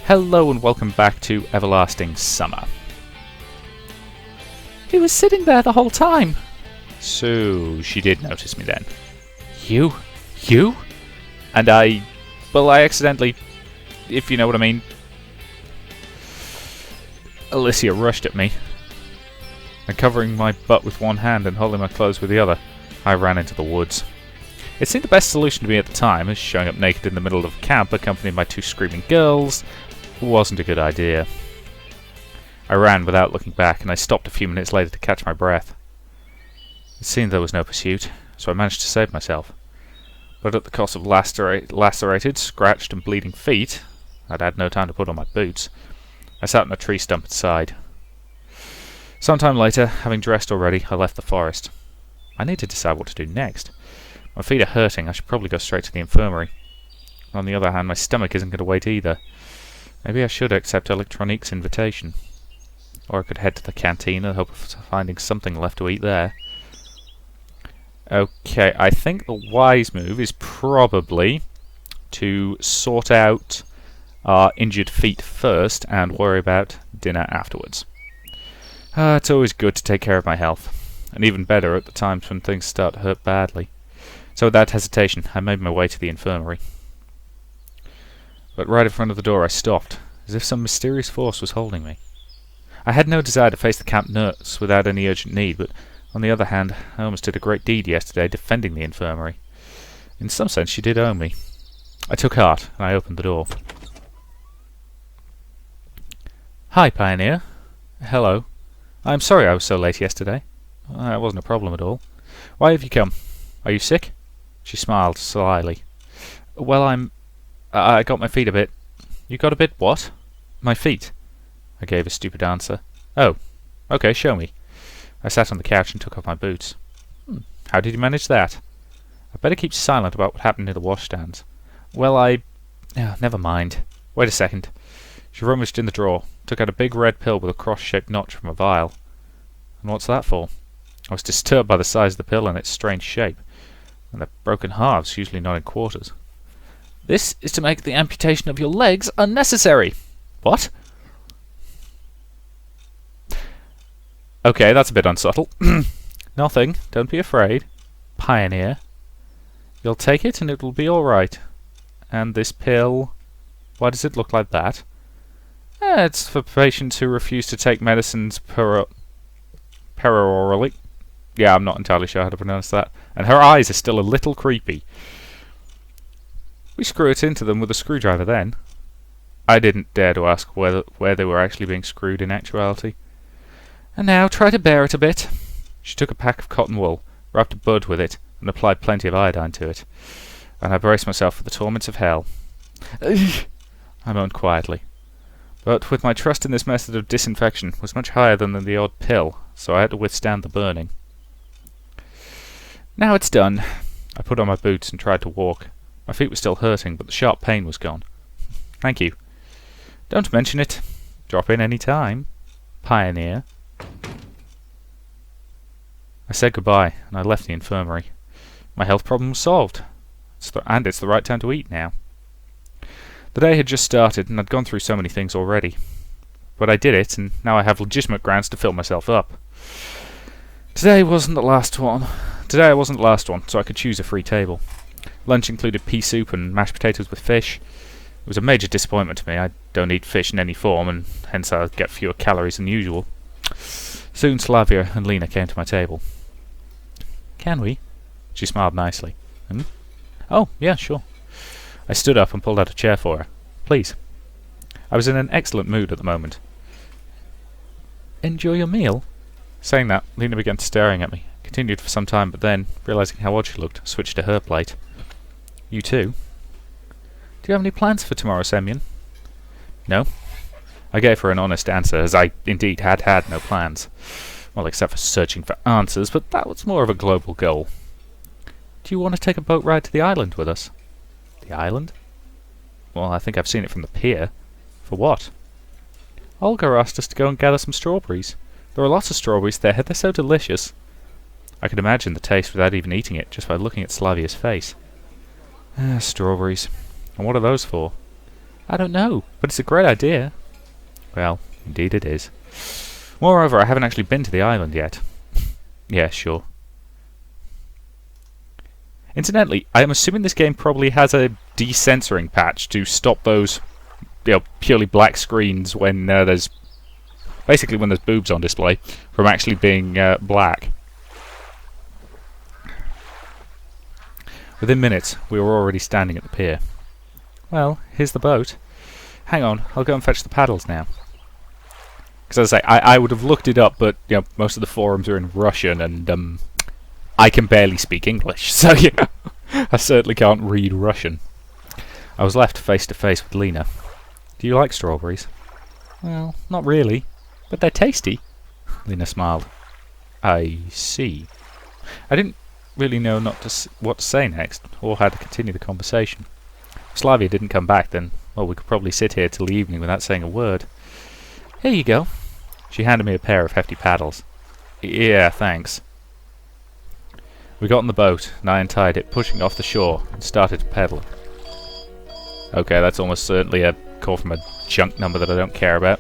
Hello and welcome back to Everlasting Summer. He was sitting there the whole time. So she did notice me then. You? And I accidentally, if you know what I mean. Alicia rushed at me. And covering my butt with one hand and holding my clothes with the other, I ran into the woods. It seemed the best solution to me at the time, as showing up naked in the middle of camp accompanied by two screaming girls wasn't a good idea. I ran without looking back, and I stopped a few minutes later to catch my breath. It seemed there was no pursuit, so I managed to save myself. But at the cost of lacerated, scratched and bleeding feet, I'd had no time to put on my boots. I sat on a tree stump inside. Sometime later, having dressed already, I left the forest. I need to decide what to do next. My feet are hurting, I should probably go straight to the infirmary. On the other hand, my stomach isn't going to wait either. Maybe I should accept Electronique's invitation. Or I could head to the canteen and hope of finding something left to eat there. Okay, I think the wise move is probably to sort out our injured feet first and worry about dinner afterwards. It's always good to take care of my health, and even better at the times when things start to hurt badly. So without hesitation, I made my way to the infirmary. But right in front of the door I stopped, as if some mysterious force was holding me. I had no desire to face the camp nurse without any urgent need, but on the other hand, I almost did a great deed yesterday defending the infirmary. In some sense, she did owe me. I took heart, and I opened the door. Hi, Pioneer. Hello. I'm sorry I was so late yesterday. That wasn't a problem at all. Why have you come? Are you sick? She smiled slyly. Well, I got my feet a bit. You got a bit what? My feet. I gave a stupid answer. Oh, okay, show me. I sat on the couch and took off my boots. How did you manage that? I'd better keep silent about what happened near the washstands. Well, never mind. Wait a second. She rummaged in the drawer, took out a big red pill with a cross-shaped notch from a vial. And what's that for? I was disturbed by the size of the pill and its strange shape. And they're broken halves, usually not in quarters. This is to make the amputation of your legs unnecessary. What? Okay, that's a bit unsubtle. Nothing, don't be afraid. Pioneer. You'll take it and it will be alright. And this pill, why does it look like that? It's for patients who refuse to take medicines perorally. Yeah, I'm not entirely sure how to pronounce that. And her eyes are still a little creepy. We screw it into them with a screwdriver then. I didn't dare to ask where they were actually being screwed in actuality. And now try to bear it a bit. She took a pack of cotton wool, wrapped a bud with it, and applied plenty of iodine to it. And I braced myself for the torments of hell. I moaned quietly. But with my trust in this method of disinfection was much higher than the odd pill, so I had to withstand the burning. Now it's done. I put on my boots and tried to walk. My feet were still hurting, but the sharp pain was gone. Thank you. Don't mention it. Drop in any time. Pioneer. I said goodbye, and I left the infirmary. My health problem was solved. It's the right time to eat now. The day had just started, and I'd gone through so many things already. But I did it, and now I have legitimate grounds to fill myself up. Today I wasn't the last one, so I could choose a free table. Lunch included pea soup and mashed potatoes with fish. It was a major disappointment to me. I don't eat fish in any form, and hence I'll get fewer calories than usual. Soon Slavia and Lena came to my table. Can we? She smiled nicely. Oh, yeah, sure. I stood up and pulled out a chair for her. Please. I was in an excellent mood at the moment. Enjoy your meal? Saying that, Lena began staring at me. Continued for some time, but then, realizing how odd she looked, switched to her plate. You too? Do you have any plans for tomorrow, Semyon? No. I gave her an honest answer, as I indeed had no plans. Well, except for searching for answers, but that was more of a global goal. Do you want to take a boat ride to the island with us? The island? Well, I think I've seen it from the pier. For what? Olga asked us to go and gather some strawberries. There are lots of strawberries there, they're so delicious. I could imagine the taste without even eating it, just by looking at Slavia's face. Strawberries. And what are those for? I don't know, but it's a great idea. Well, indeed it is. Moreover, I haven't actually been to the island yet. Yeah, sure. Incidentally, I am assuming this game probably has a decensoring patch to stop those, purely black screens when there's boobs on display from actually being black. Within minutes, we were already standing at the pier. Well, here's the boat. Hang on, I'll go and fetch the paddles now. Because as I say, I would have looked it up, but most of the forums are in Russian, and I can barely speak English, so I certainly can't read Russian. I was left face to face with Lena. Do you like strawberries? Well, not really, but they're tasty. Lena smiled. I see. I didn't really know what to say next, or how to continue the conversation. If Slavia didn't come back, then, well, we could probably sit here till the evening without saying a word. Here you go. She handed me a pair of hefty paddles. Yeah, thanks. We got on the boat, and I untied it, pushing off the shore, and started to pedal. Okay, that's almost certainly a call from a junk number that I don't care about.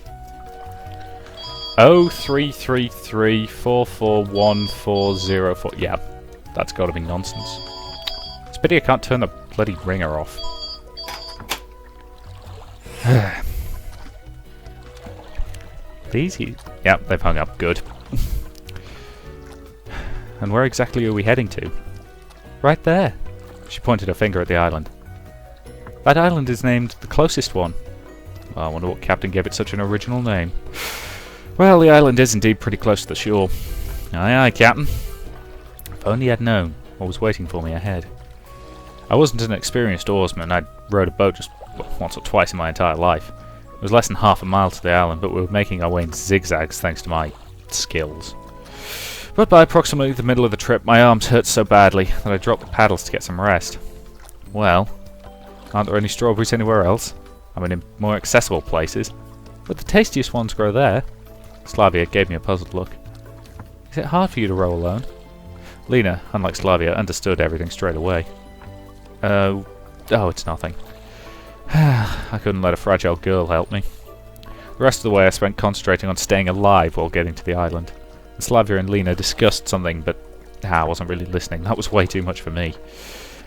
0333441404. Yeah, that's gotta be nonsense. It's a pity I can't turn the bloody ringer off. These? Yep, they've hung up. Good. And where exactly are we heading to? Right there. She pointed her finger at the island. That island is named the closest one. Well, I wonder what captain gave it such an original name. Well, the island is indeed pretty close to the shore. Aye, aye, captain. If only I'd known what was waiting for me ahead. I wasn't an experienced oarsman. I'd rowed a boat just once or twice in my entire life. It was less than half a mile to the island, but we were making our way in zigzags thanks to my skills. But by approximately the middle of the trip, my arms hurt so badly that I dropped the paddles to get some rest. Well, aren't there any strawberries anywhere else? I mean, in more accessible places. But the tastiest ones grow there. Slavia gave me a puzzled look. Is it hard for you to row alone? Lena, unlike Slavia, understood everything straight away. Oh, it's nothing. I couldn't let a fragile girl help me. The rest of the way I spent concentrating on staying alive while getting to the island. And Slavia and Lena discussed something, but I wasn't really listening. That was way too much for me.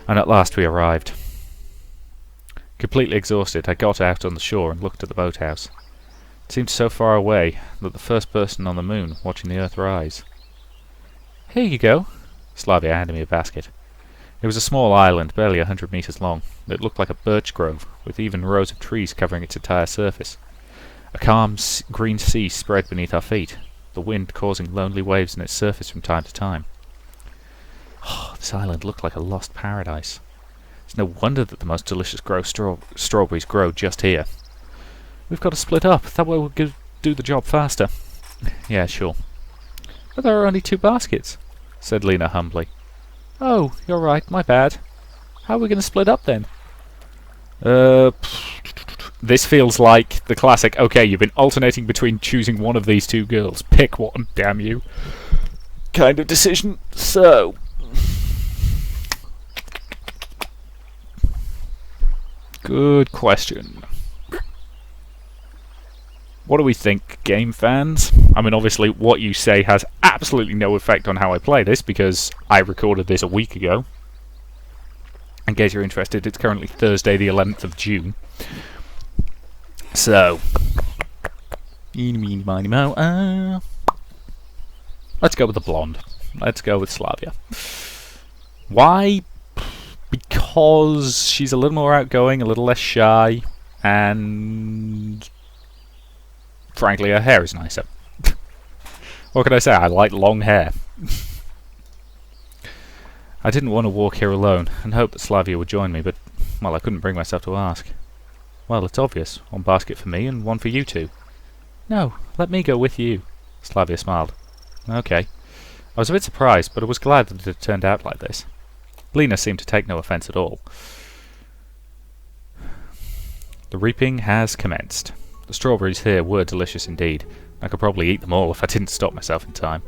And at last we arrived. Completely exhausted, I got out on the shore and looked at the boathouse. It seemed so far away that the first person on the moon watching the Earth rise. Here you go. Slavia handed me a basket. It was a small island, barely 100 meters long. It looked like a birch grove, with even rows of trees covering its entire surface. A calm green sea spread beneath our feet, the wind causing lonely waves in its surface from time to time. Oh, this island looked like a lost paradise. It's no wonder that the most delicious strawberries grow just here. We've got to split up. That way we'll do the job faster. Yeah, sure. But there are only 2 baskets, said Lena humbly. Oh, you're right. My bad. How are we going to split up then? This feels like the classic, okay, you've been alternating between choosing one of these 2 girls. Pick one, damn you. Kind of decision. So... Good question. What do we think, game fans? I mean, obviously, what you say has absolutely no effect on how I play this, because I recorded this a week ago. In case you're interested, it's currently Thursday, the 11th of June. So... let's go with the blonde. Let's go with Slavia. Why? Because she's a little more outgoing, a little less shy, and... frankly, her hair is nicer. What can I say? I like long hair. I didn't want to walk here alone, and hoped that Slavia would join me, but, well, I couldn't bring myself to ask. Well, it's obvious. 1 basket for me, and 1 for you 2. No, let me go with you. Slavia smiled. Okay. I was a bit surprised, but I was glad that it had turned out like this. Lena seemed to take no offence at all. The reaping has commenced. The strawberries here were delicious indeed. I could probably eat them all if I didn't stop myself in time.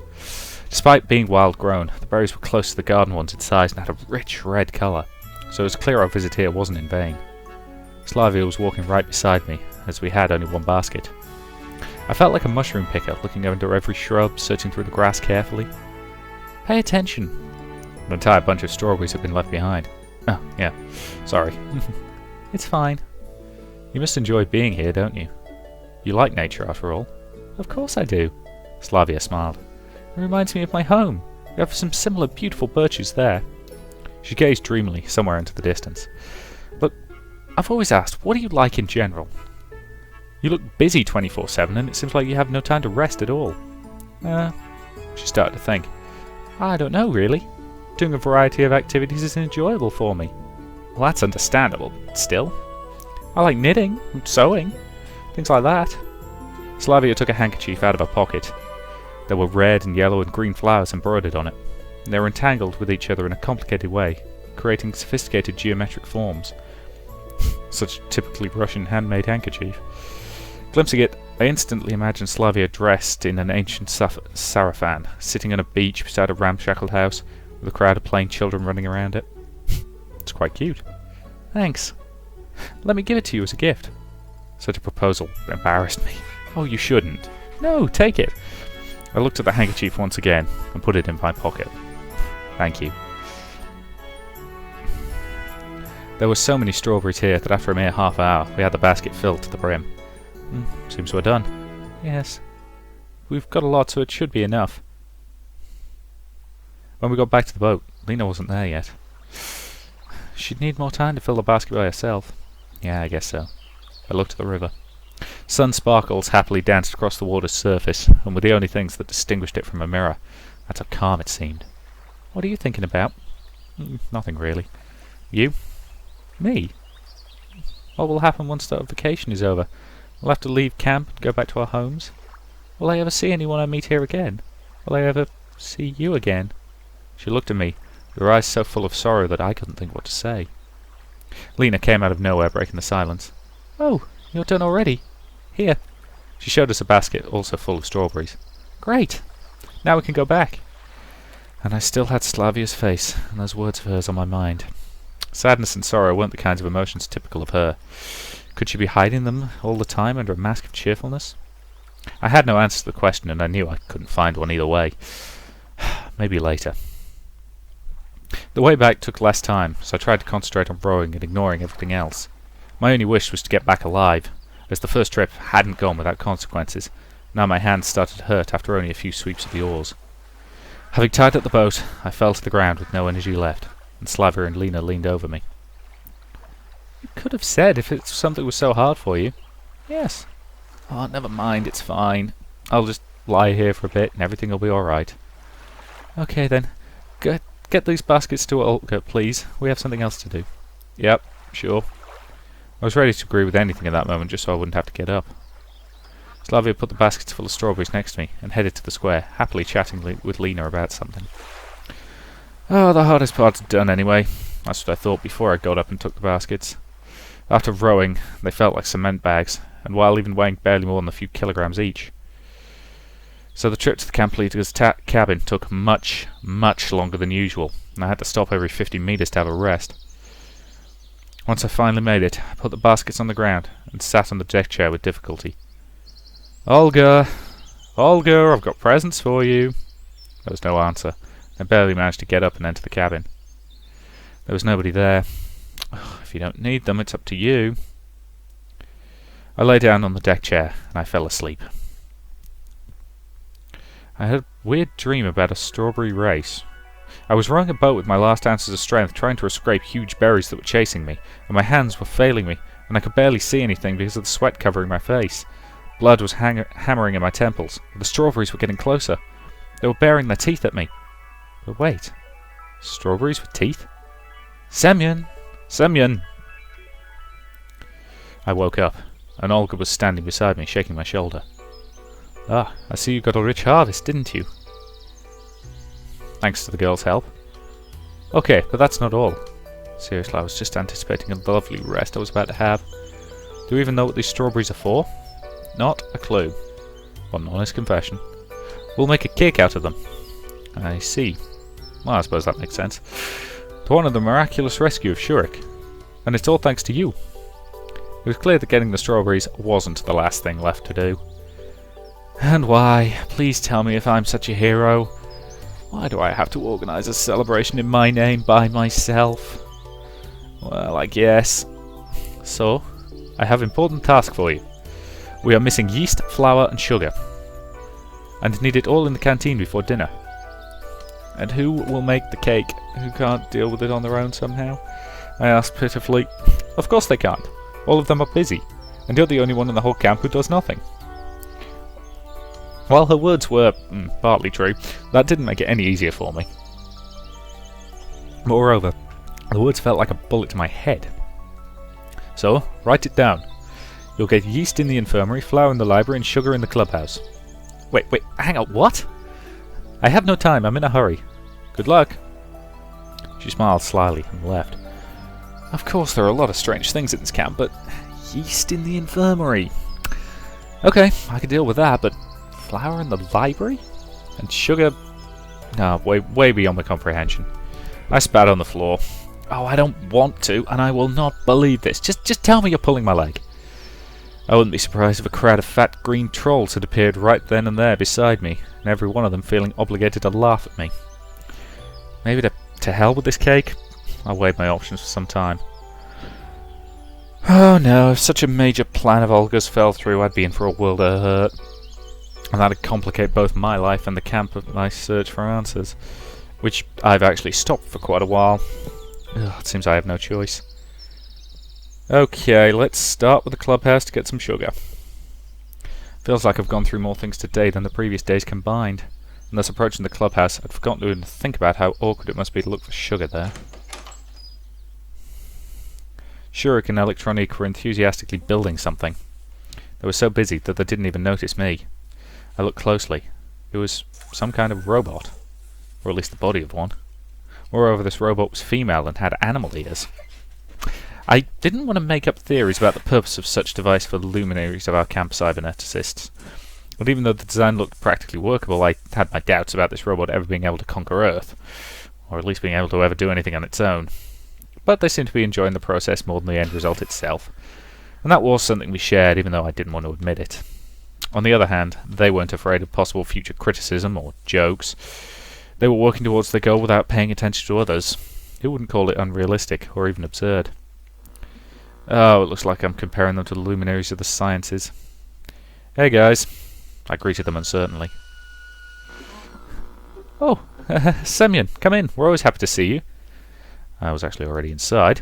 Despite being wild grown, the berries were close to the garden ones in size and had a rich red colour, so it was clear our visit here wasn't in vain. Slavia was walking right beside me, as we had only one basket. I felt like a mushroom picker, looking under every shrub, searching through the grass carefully. Pay attention! An entire bunch of strawberries had been left behind. Oh, yeah. Sorry. It's fine. You must enjoy being here, don't you? You like nature, after all. Of course I do. Slavia smiled. It reminds me of my home. We have some similar beautiful birches there. She gazed dreamily, somewhere into the distance. Look, I've always asked, what do you like in general? You look busy 24/7, and it seems like you have no time to rest at all. She started to think. I don't know, really. Doing a variety of activities is enjoyable for me. Well, that's understandable, but still. I like knitting and sewing, things like that. Slavia took a handkerchief out of her pocket. There were red and yellow and green flowers embroidered on it. They were entangled with each other in a complicated way, creating sophisticated geometric forms. Such a typically Russian handmade handkerchief. Glimpsing it, I instantly imagined Slavia dressed in an ancient sarafan, sitting on a beach beside a ramshackle house, with a crowd of playing children running around it. It's quite cute. Thanks. Let me give it to you as a gift. Such a proposal embarrassed me. Oh, you shouldn't. No, take it. I looked at the handkerchief once again and put it in my pocket. Thank you. There were so many strawberries here that after a mere half hour we had the basket filled to the brim. Seems we're done. Yes. We've got a lot, so it should be enough. When we got back to the boat, Lena wasn't there yet. She'd need more time to fill the basket by herself. Yeah, I guess so. I looked at the river. Sun sparkles happily danced across the water's surface, and were the only things that distinguished it from a mirror. That's how calm it seemed. What are you thinking about? Nothing really. You? Me? What will happen once the vacation is over? We'll have to leave camp and go back to our homes. Will I ever see anyone I meet here again? Will I ever see you again? She looked at me, her eyes so full of sorrow that I couldn't think what to say. Lena came out of nowhere, breaking the silence. Oh, you're done already? Here. She showed us a basket, also full of strawberries. Great! Now we can go back. And I still had Slavia's face, and those words of hers on my mind. Sadness and sorrow weren't the kinds of emotions typical of her. Could she be hiding them all the time under a mask of cheerfulness? I had no answer to the question, and I knew I couldn't find one either way. Maybe later. The way back took less time, so I tried to concentrate on rowing and ignoring everything else. My only wish was to get back alive, as the first trip hadn't gone without consequences. Now my hands started to hurt after only a few sweeps of the oars. Having tied up the boat, I fell to the ground with no energy left, and Slavia and Lena leaned over me. You could have said if something was so hard for you. Yes. Oh, never mind, it's fine. I'll just lie here for a bit and everything will be alright. Okay then. Get these baskets to Olga, please. We have something else to do. Yep, sure. I was ready to agree with anything at that moment just so I wouldn't have to get up. Slavia put the baskets full of strawberries next to me and headed to the square, happily chatting with Lena about something. Oh, the hardest part's done anyway. That's what I thought before I got up and took the baskets. After rowing, they felt like cement bags, and while even weighing barely more than a few kilograms each. So the trip to the camp leader's cabin took much, much longer than usual, and I had to stop every 50 meters to have a rest. Once I finally made it, I put the baskets on the ground and sat on the deck chair with difficulty. Olga! Olga, I've got presents for you! There was no answer. I barely managed to get up and enter the cabin. There was nobody there. If you don't need them, it's up to you. I lay down on the deck chair, and I fell asleep. I had a weird dream about a strawberry race. I was rowing a boat with my last ounces of strength, trying to scrape huge berries that were chasing me, and my hands were failing me, and I could barely see anything because of the sweat covering my face. Blood was hammering in my temples, but the strawberries were getting closer. They were baring their teeth at me. But wait, strawberries with teeth? Semyon! Semyon! I woke up, and Olga was standing beside me, shaking my shoulder. Ah, I see you got a rich harvest, didn't you? Thanks to the girl's help. Okay, but that's not all. Seriously, I was just anticipating a lovely rest I was about to have. Do you even know what these strawberries are for? Not a clue. What an honest confession. We'll make a cake out of them. I see. Well, I suppose that makes sense. To honour the miraculous rescue of Shurik. And it's all thanks to you. It was clear that getting the strawberries wasn't the last thing left to do. And why? Please tell me if I'm such a hero. Why do I have to organise a celebration in my name by myself? Well, I guess. So, I have an important task for you. We are missing yeast, flour and sugar. And need it all in the canteen before dinner. And who will make the cake? Who can't deal with it on their own somehow? I asked pitifully. Of course they can't. All of them are busy. And you're the only one in the whole camp who does nothing. While her words were partly true, that didn't make it any easier for me. Moreover, the words felt like a bullet to my head. So, write it down. You'll get yeast in the infirmary, flour in the library, and sugar in the clubhouse. Wait, hang on, what? I have no time, I'm in a hurry. Good luck. She smiled slyly and left. Of course, there are a lot of strange things in this camp, but yeast in the infirmary. Okay, I can deal with that, but flour in the library? And sugar? No, way beyond my comprehension. I spat on the floor. Oh, I don't want to, and I will not believe this. Just tell me you're pulling my leg. I wouldn't be surprised if a crowd of fat green trolls had appeared right then and there beside me, and every one of them feeling obligated to laugh at me. Maybe to hell with this cake? I weighed my options for some time. Oh no, if such a major plan of Olga's fell through, I'd be in for a world of hurt. And that'd complicate both my life and the camp of my search for answers, which I've actually stopped for quite a while. Ugh, it seems I have no choice. Okay, let's start with the clubhouse to get some sugar. Feels like I've gone through more things today than the previous days combined. And thus approaching the clubhouse, I'd forgotten to even think about how awkward it must be to look for sugar there. Shurik and Electronic were enthusiastically building something. They were so busy that they didn't even notice me. I looked closely. It was some kind of robot. Or at least the body of one. Moreover, this robot was female and had animal ears. I didn't want to make up theories about the purpose of such device for the luminaries of our camp cyberneticists. But even though the design looked practically workable, I had my doubts about this robot ever being able to conquer Earth. Or at least being able to ever do anything on its own. But they seemed to be enjoying the process more than the end result itself. And that was something we shared, even though I didn't want to admit it. On the other hand, they weren't afraid of possible future criticism or jokes. They were working towards their goal without paying attention to others. Who wouldn't call it unrealistic or even absurd? Oh, it looks like I'm comparing them to the luminaries of the sciences. Hey guys. I greeted them uncertainly. Oh, Semyon, come in. We're always happy to see you. I was actually already inside.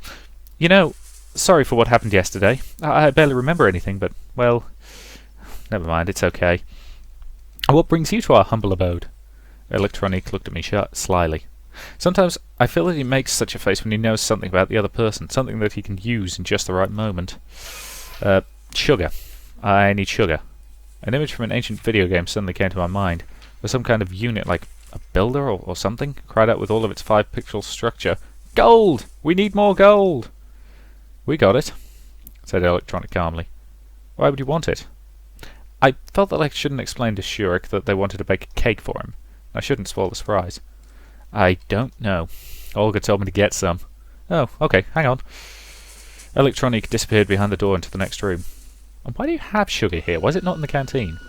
You know, sorry for what happened yesterday. I barely remember anything, but, well, never mind, it's okay. What brings you to our humble abode? Electronic looked at me slyly. Sometimes I feel that he makes such a face when he knows something about the other person, something that he can use in just the right moment. Sugar. I need sugar. An image from an ancient video game suddenly came to my mind, where some kind of unit, like a builder or something, cried out with all of its 5-pixel structure, "Gold! We need more gold!" "We got it," said Electronic calmly. "Why would you want it?" I felt that I shouldn't explain to Shurik that they wanted to bake a cake for him. I shouldn't spoil the surprise. I don't know. Olga told me to get some. Oh, okay, hang on. Electronic disappeared behind the door into the next room. And why do you have sugar here? Why is it not in the canteen?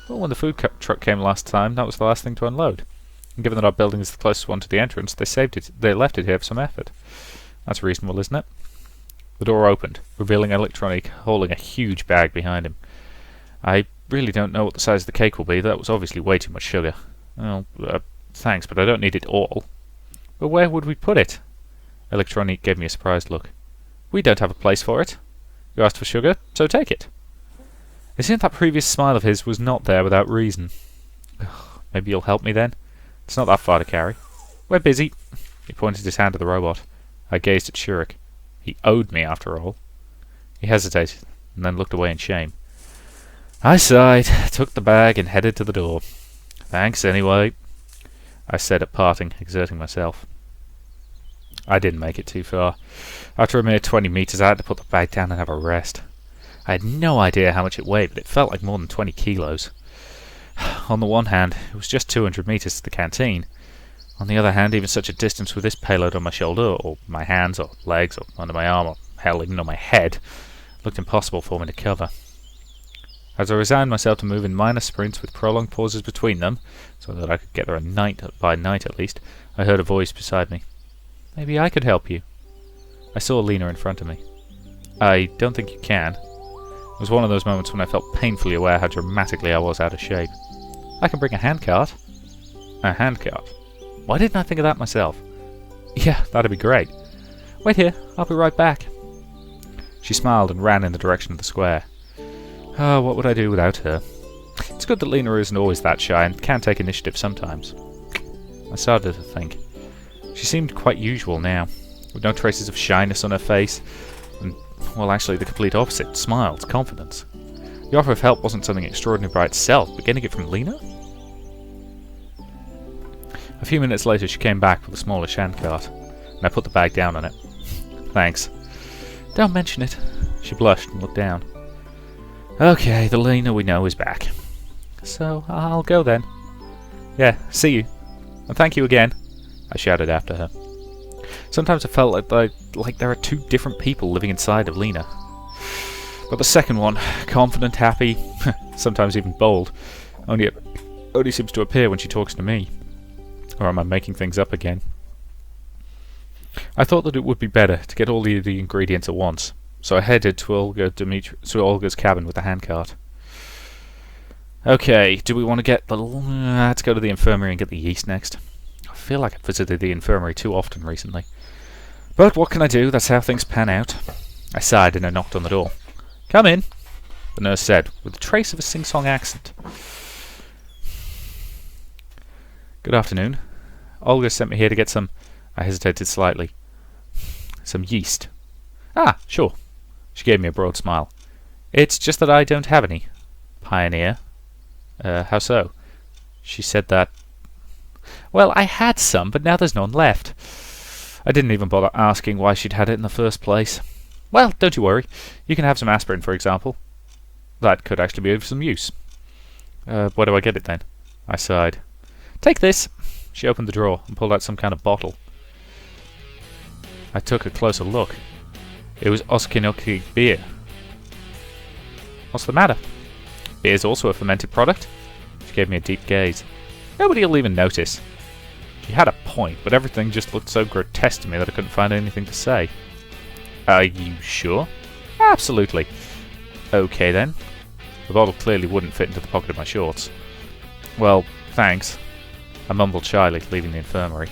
Well, when the food truck came last time, that was the last thing to unload. And given that our building is the closest one to the entrance, they left it here for some effort. That's reasonable, isn't it? The door opened, revealing Electronic holding a huge bag behind him. I really don't know what the size of the cake will be. That was obviously way too much sugar. Well, thanks, but I don't need it all. But where would we put it? Electronic gave me a surprised look. We don't have a place for it. You asked for sugar, so take it. It seemed that previous smile of his was not there without reason. Maybe you'll help me then? It's not that far to carry. We're busy. He pointed his hand to the robot. I gazed at Shurik. He owed me, after all. He hesitated, and then looked away in shame. I sighed, took the bag, and headed to the door. Thanks, anyway, I said at parting, exerting myself. I didn't make it too far. After a mere 20 meters, I had to put the bag down and have a rest. I had no idea how much it weighed, but it felt like more than 20 kilos. On the one hand, it was just 200 meters to the canteen. On the other hand, even such a distance with this payload on my shoulder, or my hands, or legs, or under my arm, or hell, even on my head, looked impossible for me to cover. As I resigned myself to move in minor sprints with prolonged pauses between them, so that I could get there by night at least, I heard a voice beside me. Maybe I could help you. I saw Lena in front of me. I don't think you can. It was one of those moments when I felt painfully aware how dramatically I was out of shape. I can bring a handcart. A handcart? Why didn't I think of that myself? Yeah, that'd be great. Wait here, I'll be right back. She smiled and ran in the direction of the square. Oh, what would I do without her? It's good that Lena isn't always that shy and can take initiative sometimes. I started to think. She seemed quite usual now, with no traces of shyness on her face, and, well, actually the complete opposite, smiles, confidence. The offer of help wasn't something extraordinary by itself, but getting it from Lena? A few minutes later she came back with a smallish handcart, and I put the bag down on it. Thanks. Don't mention it. She blushed and looked down. Okay, the Lena we know is back. So, I'll go then. Yeah, see you. And thank you again, I shouted after her. Sometimes I felt like there are two different people living inside of Lena. But the second one, confident, happy, sometimes even bold, only seems to appear when she talks to me. Or am I making things up again? I thought that it would be better to get all the ingredients at once, so I headed to Olga's cabin with the handcart. Okay, do we want to get the... let's go to the infirmary and get the yeast next. I feel like I've visited the infirmary too often recently. But what can I do? That's how things pan out. I sighed and I knocked on the door. Come in, the nurse said, with a trace of a sing-song accent. Good afternoon. Olga sent me here to get some... I hesitated slightly. Some yeast. Ah, sure. She gave me a broad smile. It's just that I don't have any. Pioneer. How so? She said that... Well, I had some, but now there's none left. I didn't even bother asking why she'd had it in the first place. Well, don't you worry. You can have some aspirin, for example. That could actually be of some use. Where do I get it, then? I sighed. Take this. She opened the drawer and pulled out some kind of bottle. I took a closer look. It was Oskinoki beer. What's the matter? Beer's also a fermented product? She gave me a deep gaze. Nobody will even notice. She had a point, but everything just looked so grotesque to me that I couldn't find anything to say. Are you sure? Absolutely. Okay then. The bottle clearly wouldn't fit into the pocket of my shorts. Well, thanks. I mumbled shyly, leaving the infirmary.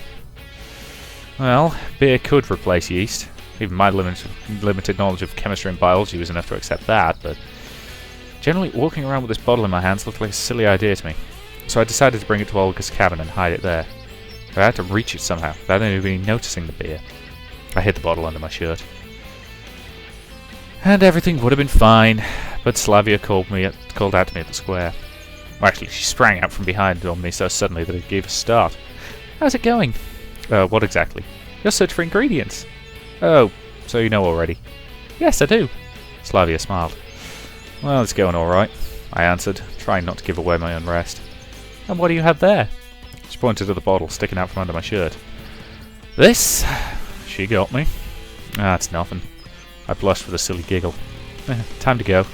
Well, beer could replace yeast. Even my limited knowledge of chemistry and biology was enough to accept that, but generally walking around with this bottle in my hands looked like a silly idea to me. So I decided to bring it to Olga's cabin and hide it there. I had to reach it somehow, without anybody noticing the beer. I hid the bottle under my shirt. And everything would have been fine, but Slavia called out to me at the square. Well, actually, she sprang out from behind on me so suddenly that it gave a start. How's it going? What exactly? Your search for ingredients. Oh, so you know already. Yes, I do. Slavia smiled. Well, it's going alright, I answered, trying not to give away my unrest. And what do you have there? She pointed to the bottle sticking out from under my shirt. This? She got me. Ah, it's nothing. I blushed with a silly giggle. Time to go.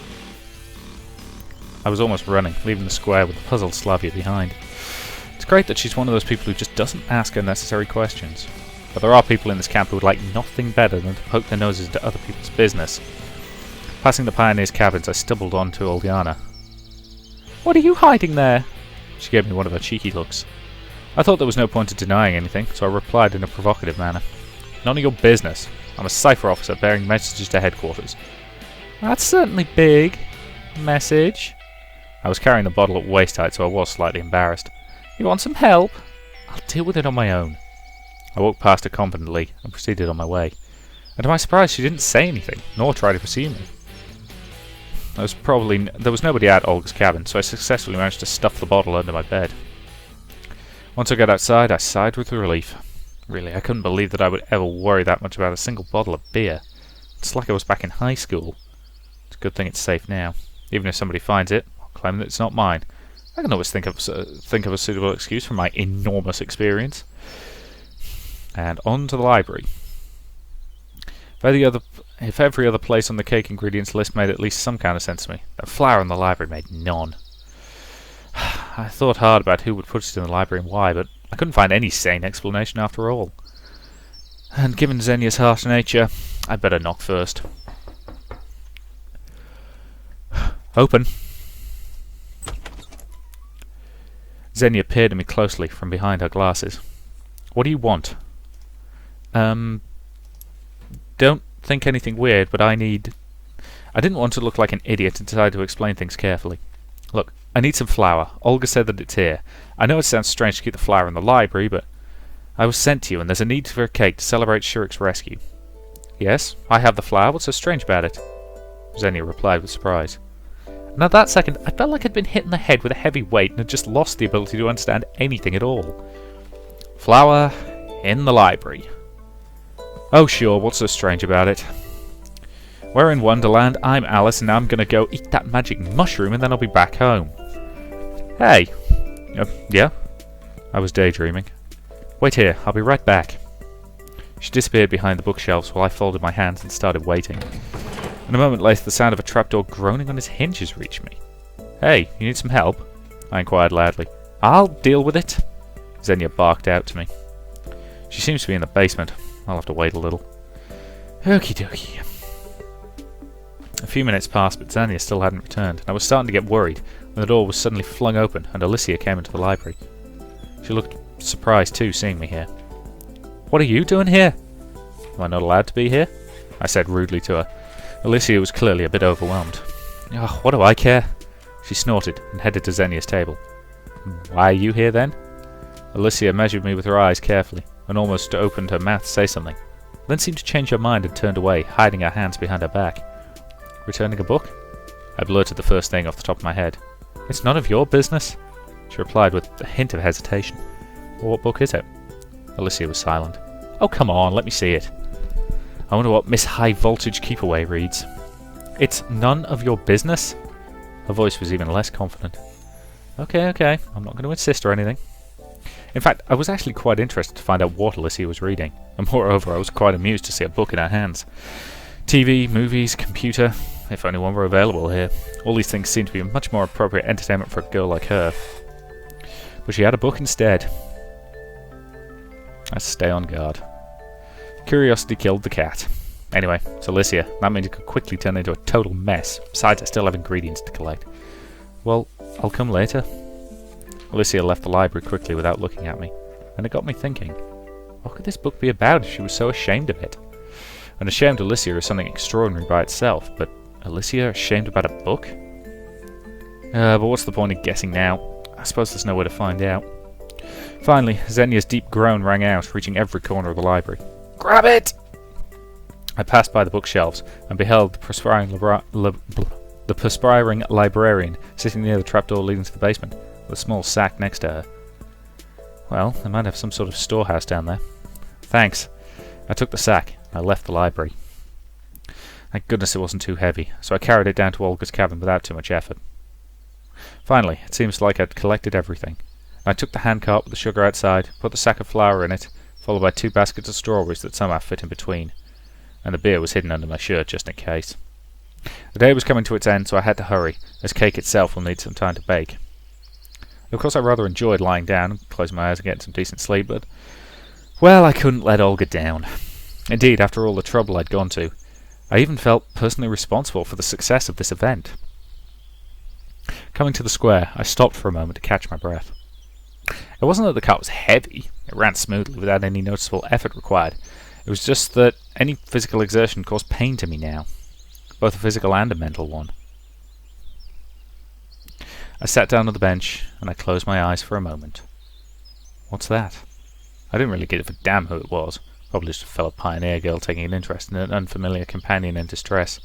I was almost running, leaving the square with the puzzled Slavia behind. It's great that she's one of those people who just doesn't ask unnecessary questions. But there are people in this camp who would like nothing better than to poke their noses into other people's business. Passing the pioneers' cabins, I stumbled onto Olgiana. What are you hiding there? She gave me one of her cheeky looks. I thought there was no point in denying anything, so I replied in a provocative manner. None of your business. I'm a cipher officer bearing messages to headquarters. That's certainly big. Message. I was carrying the bottle at waist height, so I was slightly embarrassed. You want some help? I'll deal with it on my own. I walked past her confidently and proceeded on my way. And to my surprise, she didn't say anything, nor try to pursue me. There was nobody at Olga's cabin, so I successfully managed to stuff the bottle under my bed. Once I got outside, I sighed with relief. Really, I couldn't believe that I would ever worry that much about a single bottle of beer. It's like I was back in high school. It's a good thing it's safe now. Even if somebody finds it, I'll claim that it's not mine. I can always think of a suitable excuse for my enormous experience. And on to the library. If every other place on the cake ingredients list made at least some kind of sense to me, that flower in the library made none. I thought hard about who would put it in the library and why, but I couldn't find any sane explanation after all. And given Xenia's harsh nature, I'd better knock first. Open. Xenia peered at me closely from behind her glasses. What do you want? Don't think anything weird, but I didn't want to look like an idiot and decided to explain things carefully. Look, I need some flour. Olga said that it's here. I know it sounds strange to keep the flour in the library, but I was sent to you, and there's a need for a cake to celebrate Shurik's rescue. Yes, I have the flour. What's so strange about it? Xenia replied with surprise. And at that second, I felt like I'd been hit in the head with a heavy weight and had just lost the ability to understand anything at all. Flour in the library. Oh sure, what's so strange about it? We're in Wonderland, I'm Alice, and now I'm gonna go eat that magic mushroom and then I'll be back home. Hey! Yeah? I was daydreaming. Wait here, I'll be right back. She disappeared behind the bookshelves while I folded my hands and started waiting. And a moment later the sound of a trapdoor groaning on its hinges reached me. Hey, you need some help? I inquired loudly. I'll deal with it, Xenia barked out to me. She seems to be in the basement. I'll have to wait a little. Okie dokie. A few minutes passed, but Xenia still hadn't returned, and I was starting to get worried when the door was suddenly flung open and Alicia came into the library. She looked surprised too, seeing me here. What are you doing here? Am I not allowed to be here? I said rudely to her. Alicia was clearly a bit overwhelmed. Oh, what do I care? She snorted and headed to Xenia's table. Why are you here then? Alicia measured me with her eyes carefully and almost opened her mouth to say something, then seemed to change her mind and turned away, hiding her hands behind her back. Returning a book? I blurted the first thing off the top of my head. It's none of your business, she replied with a hint of hesitation. Well, what book is it? Alicia was silent. Oh, come on, let me see it. I wonder what Miss High Voltage Keepaway reads. It's none of your business? Her voice was even less confident. Okay, I'm not going to insist or anything. In fact, I was actually quite interested to find out what Alicia was reading, and moreover I was quite amused to see a book in her hands. TV, movies, computer, if only one were available here. All these things seemed to be much more appropriate entertainment for a girl like her. But she had a book instead. I stay on guard. Curiosity killed the cat. Anyway, it's Alicia. That means it could quickly turn into a total mess. Besides, I still have ingredients to collect. Well, I'll come later. Alicia left the library quickly without looking at me, and it got me thinking, what could this book be about if she was so ashamed of it? And ashamed Alicia is something extraordinary by itself, but Alicia ashamed about a book? But what's the point of guessing now? I suppose there's no way to find out. Finally, Xenia's deep groan rang out, reaching every corner of the library. Grab it! I passed by the bookshelves and beheld the perspiring librarian sitting near the trapdoor leading to the basement, with a small sack next to her. Well, they might have some sort of storehouse down there. Thanks. I took the sack and I left the library. Thank goodness it wasn't too heavy, so I carried it down to Olga's cabin without too much effort. Finally, it seems like I'd collected everything. I took the handcart with the sugar outside, put the sack of flour in it, followed by 2 baskets of strawberries that somehow fit in between, and the beer was hidden under my shirt just in case. The day was coming to its end, so I had to hurry, as cake itself will need some time to bake. Of course I rather enjoyed lying down and closing my eyes and getting some decent sleep, but, well, I couldn't let Olga down. Indeed, after all the trouble I'd gone to, I even felt personally responsible for the success of this event. Coming to the square, I stopped for a moment to catch my breath. It wasn't that the cart was heavy, it ran smoothly without any noticeable effort required. It was just that any physical exertion caused pain to me now, both a physical and a mental one. I sat down on the bench and I closed my eyes for a moment. What's that? I didn't really give a damn who it was, probably just a fellow pioneer girl taking an interest in an unfamiliar companion in distress.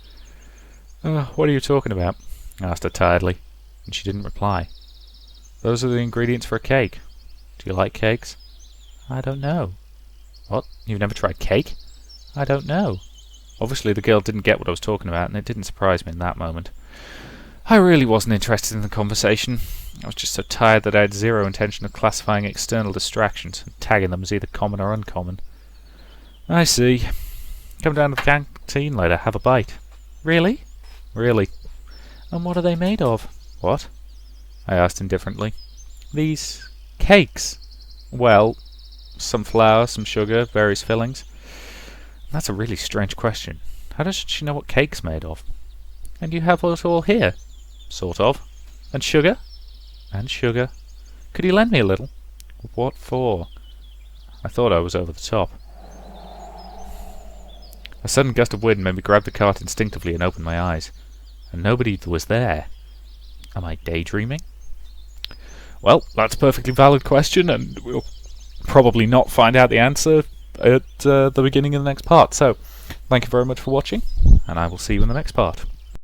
What are you talking about? I asked her tiredly, and she didn't reply. Those are the ingredients for a cake. Do you like cakes? I don't know. What? You've never tried cake? I don't know. Obviously the girl didn't get what I was talking about, and it didn't surprise me in that moment. I really wasn't interested in the conversation. I was just so tired that I had zero intention of classifying external distractions and tagging them as either common or uncommon. I see. Come down to the canteen later, have a bite. Really? Really. And what are they made of? What? I asked indifferently. These cakes. Well, some flour, some sugar, various fillings. That's a really strange question. How does she know what cake's made of? And you have it all here? Sort of. And sugar? And sugar. Could you lend me a little? What for? I thought I was over the top. A sudden gust of wind made me grab the cart instinctively and open my eyes. And nobody was there. Am I daydreaming? Well, that's a perfectly valid question, and we'll probably not find out the answer at the beginning of the next part. So, thank you very much for watching, and I will see you in the next part.